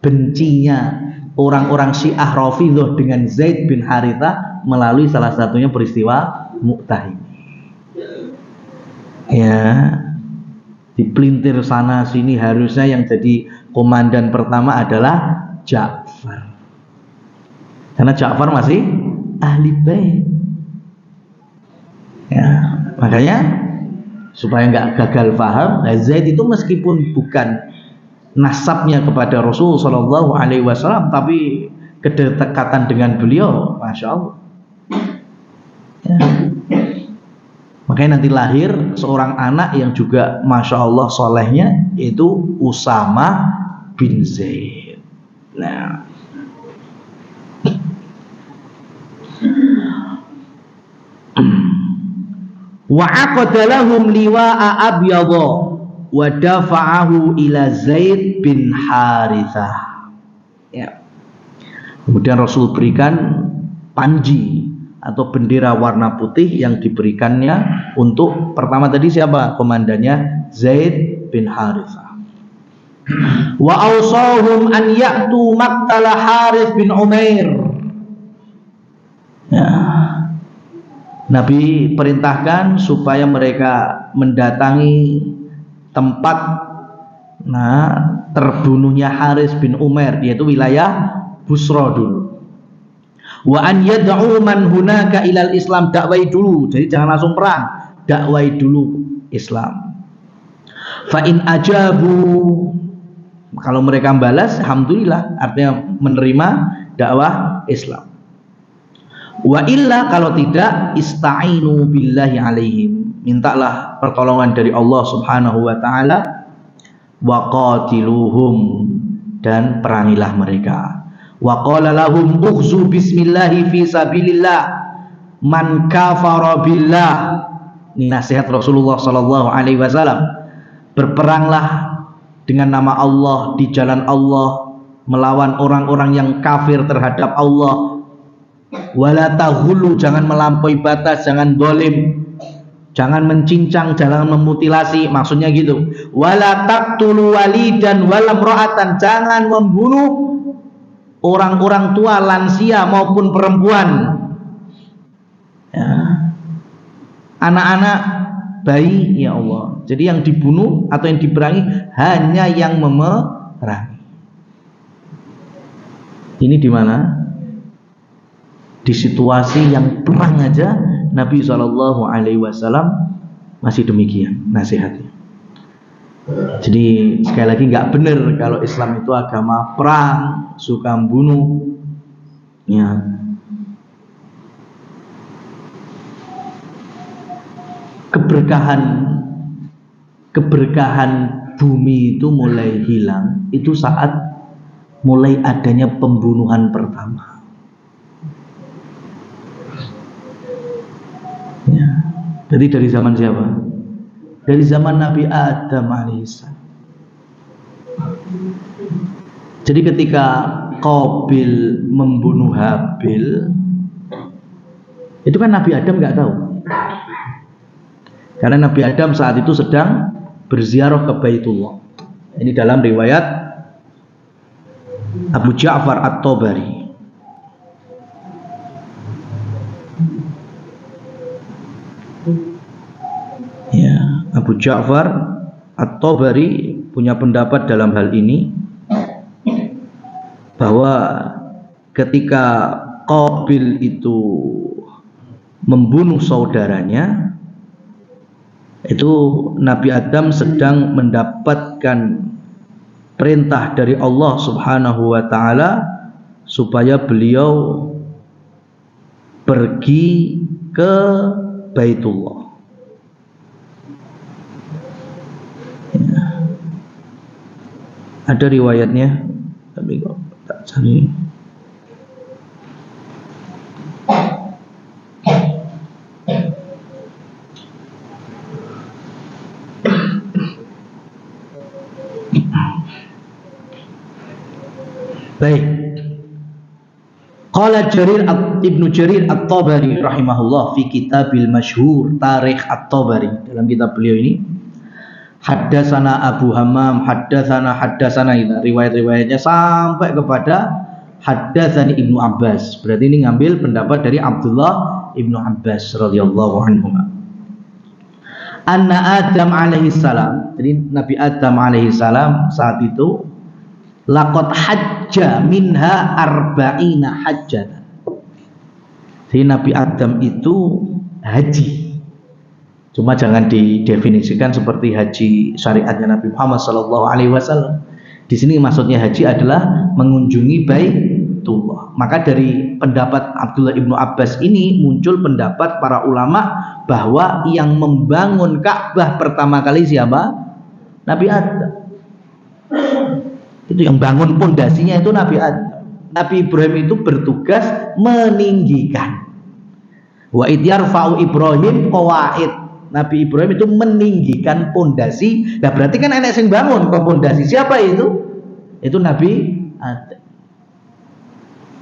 bencinya orang-orang Syiah Rafidhah dengan Zaid bin Harithah melalui salah satunya peristiwa Mu'tah ini. Ya, dipelintir sana sini, harusnya yang jadi komandan pertama adalah Ja'far. Karena Ja'far masih ahli bait. Ya, makanya supaya nggak gagal paham, Zaid itu meskipun bukan nasabnya kepada Rasul Shallallahu Alaihi Wasallam, tapi kedekatan dengan beliau, masya Allah. Ya. Makanya nanti lahir seorang anak yang juga masya Allah solehnya, itu Usama bin Zaid. Nah, wa aqada lahum liwa'a abyadha wa dafa'ahu ila Zaid bin Harithah. Ya. Kemudian Rasul berikan panji atau bendera warna putih yang diberikannya untuk pertama tadi siapa komandannya? Zaid bin Harithah. Wa awsahum an ya'tu maqtala Harith bin Umair. Ya. Nabi perintahkan supaya mereka mendatangi tempat terbunuhnya Harith bin Umair, yaitu wilayah Busra dulu. Wa an yad'u man hunaka ilal Islam, dakwai dulu. Jadi jangan langsung perang, dakwai dulu Islam. Fa in ajabu, kalau mereka balas, alhamdulillah, artinya menerima dakwah Islam. Wa illa, kalau tidak, ista'inu billahi alaihim, mintalah pertolongan dari Allah Subhanahu wa taala, wa qatiluhum, dan perangilah mereka. Wa qala lahum ukhzu bismillahi fi sabilillah man kafara billah. Ini nasihat Rasulullah sallallahu alaihi wasallam. Berperanglah dengan nama Allah, di jalan Allah, melawan orang-orang yang kafir terhadap Allah. Wala taghullu, jangan melampaui batas, jangan zalim, jangan mencincang, jangan memutilasi, maksudnya gitu. Wala taqtulu walidan wala imra'atan, jangan membunuh orang-orang tua, lansia maupun perempuan. Ya. Anak-anak, bayi, ya Allah. Jadi yang dibunuh atau yang diperangi hanya yang memerangi. Ini di mana? Di situasi yang perang aja Nabi Shallallahu Alaihi Wasallam masih demikian nasihatnya. Jadi sekali lagi nggak benar kalau Islam itu agama perang, suka membunuh. Ya. Keberkahan bumi itu mulai hilang itu saat mulai adanya pembunuhan pertama. Ya. Jadi dari zaman siapa? Dari zaman Nabi Adam alaihissalam. Jadi ketika Qabil membunuh Habil, itu kan Nabi Adam nggak tahu. Karena Nabi Adam saat itu sedang berziarah ke Baitullah. Ini dalam riwayat Abu Ja'far At-Tabari. Ya, Abu Ja'far At-Tabari punya pendapat dalam hal ini, bahwa ketika Qabil itu membunuh saudaranya, itu Nabi Adam sedang mendapatkan perintah dari Allah Subhanahu wa taala supaya beliau pergi ke Baitullah. Ya. Ada riwayatnya, tapi kok tak cari. Baik. Qala Ibnu Jarir At-Tabari rahimahullah fi kitabil masyhur Tarikh At-Tabari, dalam kitab beliau ini, haddatsana Abu Hammam haddatsana itu riwayat-riwayatnya sampai kepada haddatsani Ibnu Abbas. Berarti ini ngambil pendapat dari Abdullah Ibnu Abbas radhiyallahu anhu. Anna Adam alaihi salam, jadi Nabi Adam alaihi salam saat itu laqad hajja minha arba'ina hajjatan. Jadi Nabi Adam itu haji. Cuma jangan didefinisikan seperti haji syariatnya Nabi Muhammad SAW. Di sini maksudnya haji adalah mengunjungi Baitullah. Maka dari pendapat Abdullah Ibnu Abbas ini muncul pendapat para ulama bahwa yang membangun Ka'bah pertama kali siapa? Nabi Adam. Itu yang bangun pondasinya itu Nabi Adam. Nabi Ibrahim itu bertugas meninggikan. Wa id yarfa'u Ibrahim qawaid. Nabi Ibrahim itu meninggikan pondasi. Nah berarti kan enek sing bangun kok pondasi. Siapa itu? Itu Nabi Adam.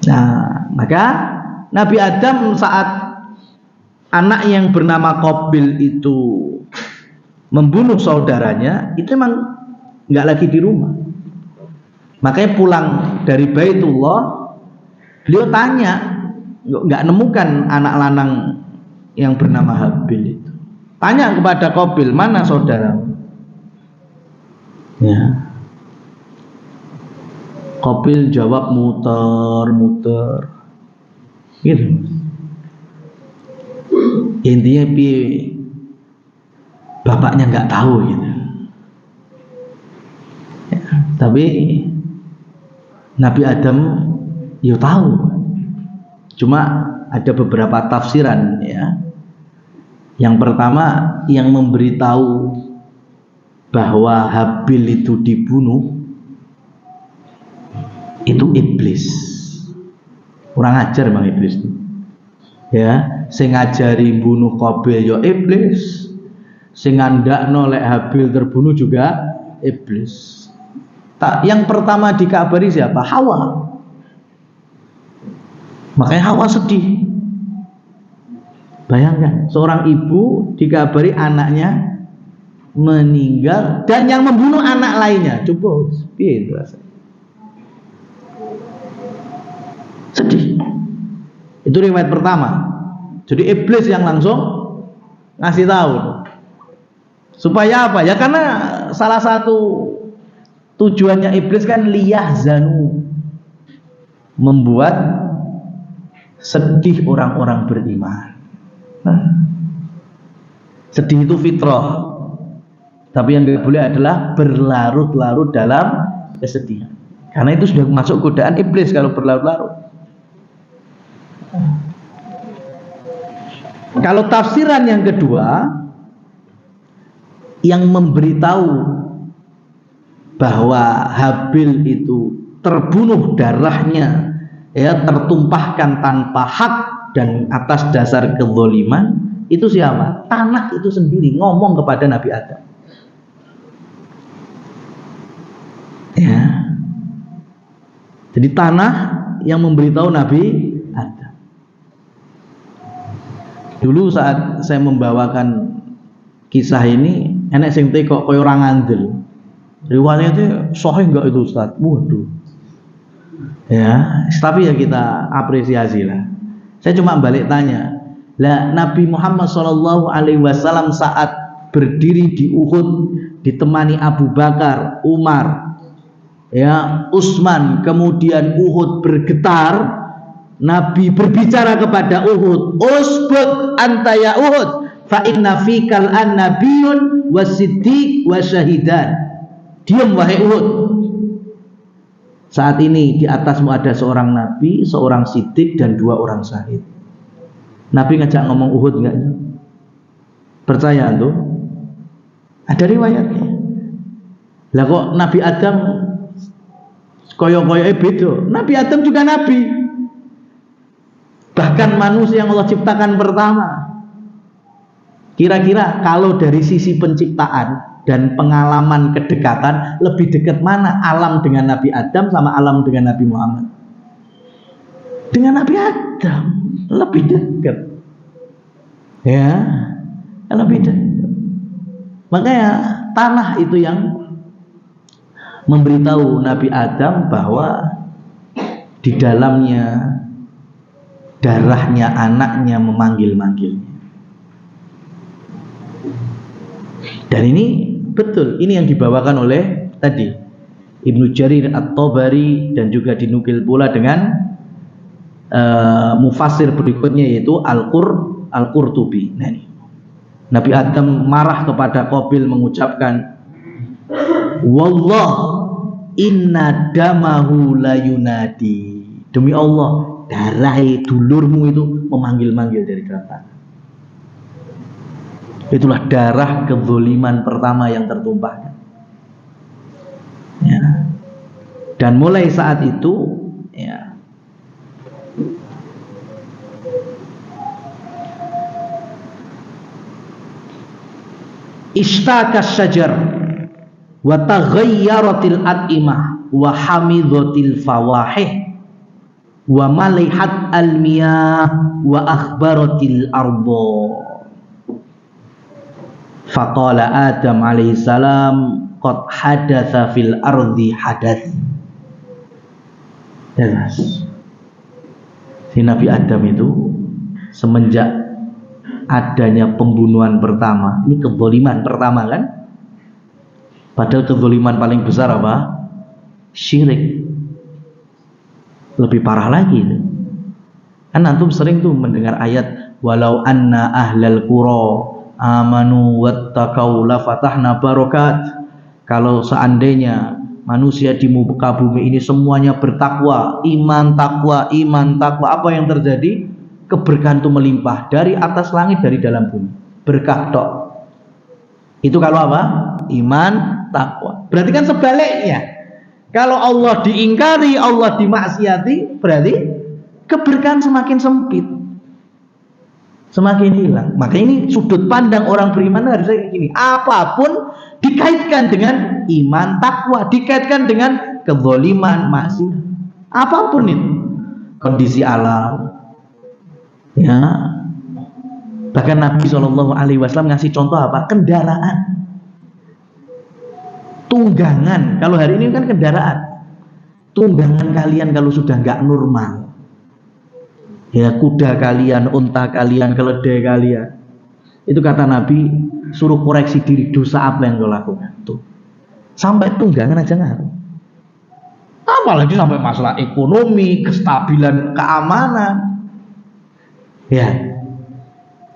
Nah, maka Nabi Adam saat anak yang bernama Qabil itu membunuh saudaranya, itu memang nggak lagi di rumah. Makanya pulang dari Baitullah, beliau tanya, nggak nemukan anak lanang yang bernama Habil itu. Tanya kepada Qabil, mana saudaramu? Ya. Qabil jawab muter-muter. Gitu. Intinya bapaknya nggak tahu gitu. Ya, tapi Nabi Adam ya tahu. Cuma ada beberapa tafsiran ya. Yang pertama, yang memberitahu bahwa Habil itu dibunuh itu iblis. Kurang ajar Bang iblis itu. Ya, sing ngajari bunuh Qabil ya iblis. Sing ngandakno lek Habil terbunuh juga iblis. Yang pertama dikabari siapa? Hawa. Makanya Hawa sedih. Bayangkan, seorang ibu dikabari anaknya meninggal dan yang membunuh anak lainnya. Coba, piye itu rasanya? Sedih. Itu riwayat pertama. Jadi iblis yang langsung ngasih tahu. Supaya apa? Ya karena salah satu tujuannya iblis kan liyahzanu, membuat sedih orang-orang beriman. Sedih itu fitrah. Tapi yang tidak boleh adalah berlarut-larut dalam kesedihan. Karena itu sudah masuk godaan iblis kalau berlarut-larut. Kalau tafsiran yang kedua, yang memberitahu bahwa Habil itu terbunuh, darahnya ya tertumpahkan tanpa hak dan atas dasar kezaliman, itu siapa? Tanah itu sendiri ngomong kepada Nabi Adam. Ya. Jadi tanah yang memberitahu Nabi Adam. Dulu saat saya membawakan kisah ini, enek sing kok koyo ora ngandel. Riwayatnya sahih enggak itu Ustaz? Waduh. Ya, tapi ya kita apresiasi lah. Saya cuma balik tanya, lah Nabi Muhammad SAW saat berdiri di Uhud ditemani Abu Bakar, Umar, ya Utsman, kemudian Uhud bergetar, Nabi berbicara kepada Uhud, usbut anta ya Uhud, fa inna fikal an nabiyyun wasiddiq wasyahidan. Diam wahai Uhud. Saat ini di atasmu ada seorang nabi, seorang siddiq dan 2 orang syahid. Nabi ngajak ngomong Uhud enggak? Percaya tuh? Ada riwayatnya. Lah kok Nabi Adam koyo-koyoke beda. Nabi Adam juga nabi. Bahkan manusia yang Allah ciptakan pertama. Kira-kira kalau dari sisi penciptaan dan pengalaman kedekatan, lebih dekat mana alam dengan Nabi Adam sama alam dengan Nabi Muhammad? Dengan Nabi Adam lebih dekat. Ya, lebih dekat. Makanya tanah itu yang memberitahu Nabi Adam bahwa di dalamnya darahnya anaknya memanggil-manggilnya. Dan ini betul, ini yang dibawakan oleh tadi Ibnu Jarir At-Tabari dan juga dinukil pula dengan mufassir berikutnya yaitu Al-Qurtubi. Nah, ini Nabi Adam marah kepada Qabil mengucapkan, wallah inna damahu la yunadi, demi Allah darah dulurmu itu memanggil-manggil dari dalam tanah. Itulah darah kezaliman pertama yang tertumpahkan. Ya. Dan mulai saat itu, ya, ishtakas syajar wa taghayyaratil at'imah wa hamidhatil fawahih wa malihat al-miyah wa akhbaratil ardo. Faqala Adam alaihi salam qad hadatsa fil ardi hadath. Jelas. Si Nabi Adam itu semenjak adanya pembunuhan pertama, ini kezaliman pertama kan? Padahal kezaliman paling besar apa? Syirik. Lebih parah lagi itu. Kan antum sering tuh mendengar ayat walau anna ahlal qura amanu wattaqau la fatahna barakat. Kalau seandainya manusia di muka bumi ini semuanya bertakwa, iman takwa, apa yang terjadi? Keberkahan itu melimpah dari atas langit, dari dalam bumi. Berkah tok. Itu kalau apa? Iman takwa. Berarti kan sebaliknya. Kalau Allah diingkari, Allah dimaksiati, berarti keberkahan semakin sempit, semakin hilang. Maka ini sudut pandang orang beriman harusnya kayak gini. Apapun dikaitkan dengan iman takwa, dikaitkan dengan kezaliman maksiat. Apapun itu, kondisi alam. Ya. Bahkan Nabi SAW ngasih contoh apa? Kendaraan, tunggangan. Kalau hari ini kan kendaraan, tunggangan kalian kalau sudah nggak normal, ya kuda kalian, unta kalian, keledai kalian, itu kata Nabi suruh koreksi diri, dosa apa yang kau lakukan tuh. Sampai tunggangan aja ngaruh, apalagi sampai masalah ekonomi, kestabilan, keamanan.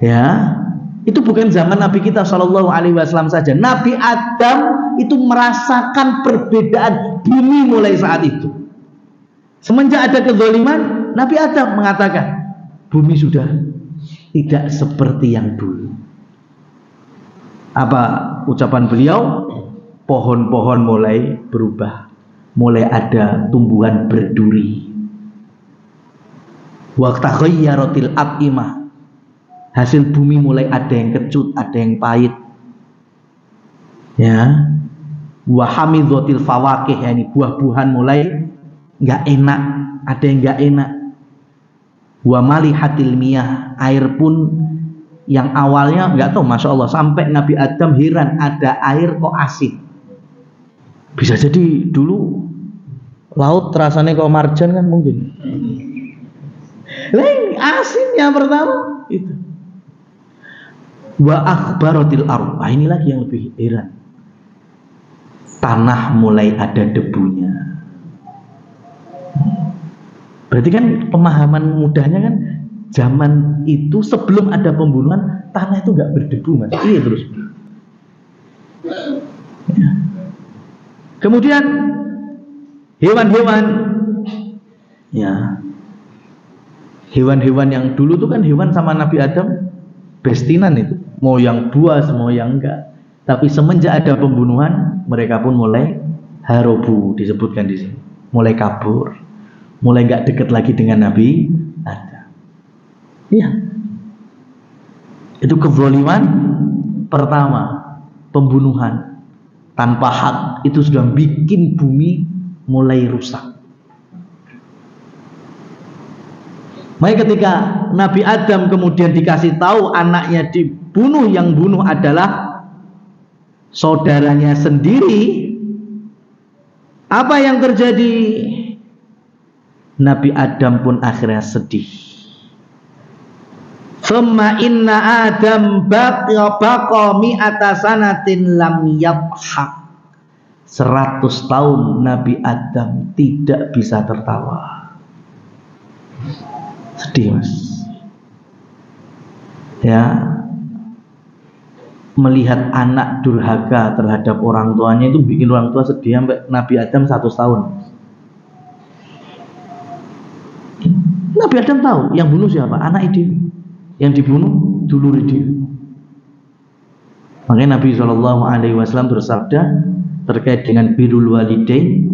Ya, itu bukan zaman Nabi kita SAW saja. Nabi Adam itu merasakan perbedaan bumi mulai saat itu. Semenjak ada kezaliman, Nabi Adam mengatakan bumi sudah tidak seperti yang dulu. Apa ucapan beliau? Pohon-pohon mulai berubah, mulai ada tumbuhan berduri. Wa taghayyaratil at'imah, hasil bumi mulai ada yang kecut, ada yang pahit. Ya. Wa hamidhatil fawakih, yakni buah-buahan mulai nggak enak, ada yang nggak enak. Wa malihatil miyah, air pun yang awalnya nggak tahu, masya Allah, sampai Nabi Adam heran ada air kok asin. Bisa jadi dulu laut rasanya kok marjan kan mungkin. Lain asinnya pertama itu. Wa akhbaratil ardh, ini lagi yang lebih heran. Tanah mulai ada debunya. Berarti kan pemahaman mudahnya kan zaman itu sebelum ada pembunuhan tanah itu nggak berdebu, Mas. Iya terus. Ya. Kemudian hewan-hewan, ya, hewan-hewan yang dulu tuh kan hewan sama Nabi Adam bestinan itu, mau yang buas mau yang enggak. Tapi semenjak ada pembunuhan, mereka pun mulai harobu, disebutkan di sini, mulai kabur, mulai nggak dekat lagi dengan Nabi Adam. Iya, itu kezaliman pertama, pembunuhan tanpa hak, itu sudah bikin bumi mulai rusak. Maka ketika Nabi Adam kemudian dikasih tahu anaknya dibunuh, yang bunuh adalah saudaranya sendiri, apa yang terjadi? Nabi Adam pun akhirnya sedih. Thumma inna Adam baqa mi'ata sanatin lam yadhak. 100 tahun Nabi Adam tidak bisa tertawa. Sedih, Mas. Ya, melihat anak durhaka terhadap orang tuanya itu bikin orang tua sedih sampai Nabi Adam 100 tahun. Nabi Adam tahu yang bunuh siapa? Anak Dewi. Yang dibunuh dulur Dewi. Makanya Nabi SAW bersabda terkait dengan birrul walidain,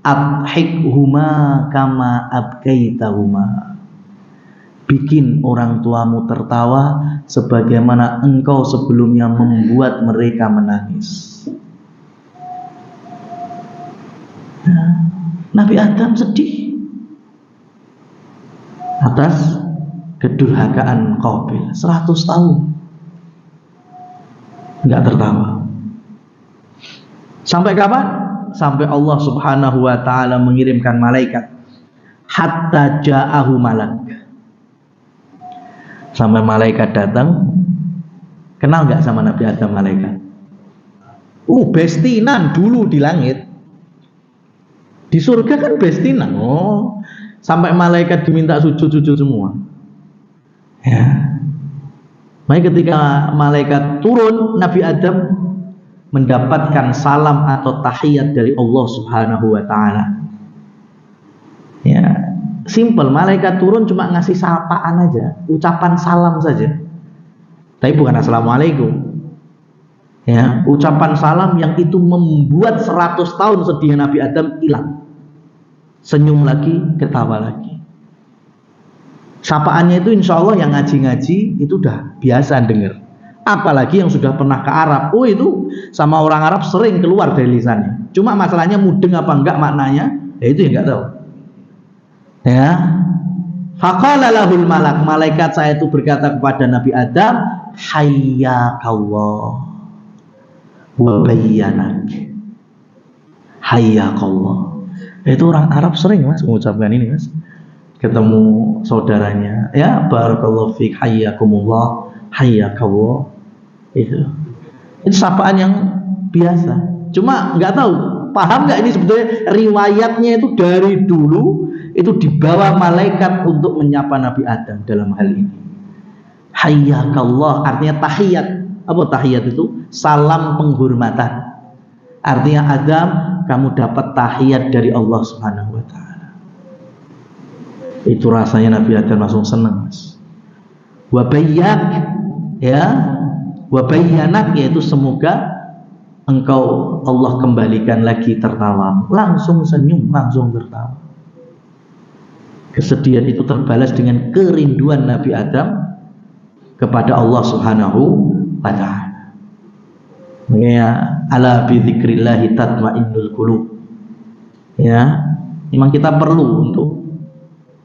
adhikhuma kama abkaitahuma. Bikin orang tuamu tertawa sebagaimana engkau sebelumnya membuat mereka menangis. Nabi Adam sedih atas kedurhakaan Qabil. 100 tahun nggak tertawa. Sampai kapan? Sampai Allah Subhanahu wa ta'ala mengirimkan malaikat. Hatta ja'ahu malak. Sampai malaikat datang. Kenal gak sama Nabi Adam malaikat? Bestinan dulu di langit. Di surga kan bestinan. Sampai malaikat diminta sujud-sujud semua. Ya. Makanya ketika malaikat turun, Nabi Adam mendapatkan salam atau tahiyat dari Allah Subhanahu wa ta'ala. Ya, simple, malaikat turun cuma ngasih sapaan aja, ucapan salam saja. Tapi bukan assalamualaikum. Ya, ucapan salam yang itu membuat 100 tahun sedihnya Nabi Adam hilang. Senyum lagi, ketawa lagi. Sapaannya itu insya Allah yang ngaji-ngaji itu udah biasa dengar. Apalagi yang sudah pernah ke Arab, itu sama orang Arab sering keluar dari lisannya. Cuma masalahnya mudeng apa enggak maknanya, ya itu yang enggak tahu. Ya, faqala lahul malak, malaikat saya itu berkata kepada Nabi Adam, hayyakallah wa bayyanak. Hayyakallah. Itu orang Arab sering, Mas, mengucapkan ini, Mas. Ketemu saudaranya, ya barakallahu fik, hayyakumullah, hayyakallah. Itu sapaan yang biasa. Cuma nggak tahu, paham nggak ini sebetulnya riwayatnya itu dari dulu itu dibawa malaikat untuk menyapa Nabi Adam dalam hal ini. Hayyakallah artinya tahiyat. Apa tahiyat itu? Salam penghormatan. Artinya Adam, kamu dapat tahiyat dari Allah Subhanahu wa ta'ala. Itu rasanya Nabi Adam langsung senang, Mas. Wa bayyak, ya, wa bayyanak, yaitu semoga engkau Allah kembalikan lagi tertawa. Langsung senyum, langsung tertawa. Kesedihan itu terbalas dengan kerinduan Nabi Adam kepada Allah Subhanahu wa ta'ala. Makanya ala bi dzikrillah tatmainnul qulub. Ya, memang kita perlu untuk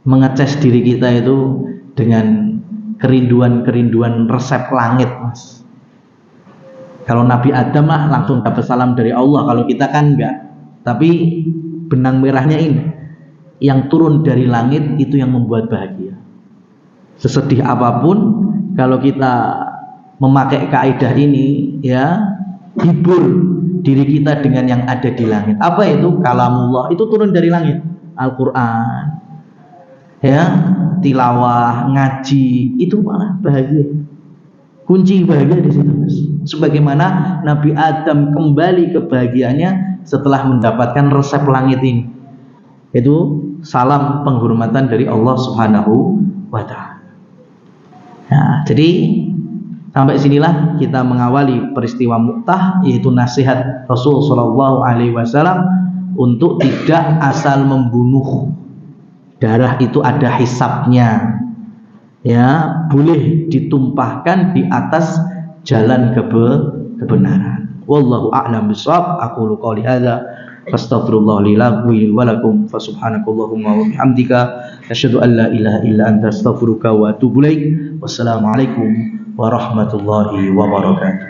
mengecas diri kita itu dengan kerinduan-kerinduan resep langit, Mas. Kalau Nabi Adam lah langsung dapat salam dari Allah, kalau kita kan enggak. Tapi benang merahnya ini, yang turun dari langit itu yang membuat bahagia. Sesedih apapun, kalau kita memakai kaidah ini, ya, hibur diri kita dengan yang ada di langit. Apa itu? Kalamullah, itu turun dari langit. Al-Quran, ya, tilawah, ngaji, itu malah bahagia. Kunci bahagia di situ, Mas. Sebagaimana Nabi Adam kembali kebahagiaannya setelah mendapatkan resep langit ini. Itu salam penghormatan dari Allah Subhanahu wa ta'ala. Nah, jadi sampai sinilah kita mengawali peristiwa Mu'tah, yaitu nasihat Rasul Shallallahu Alaihi Wasallam untuk tidak asal membunuh. Darah itu ada hisabnya, ya, boleh ditumpahkan di atas jalan kebenaran. Wallahu a'lam bishawab. Aqulu qouli hadza astaghfirullah li wa lakum fa subhanakallahumma wa bihamdika asyhadu an la ilaha illa anta astaghfiruka wa atubu ilaik. Wassalamualaikum warahmatullahi wabarakatuh.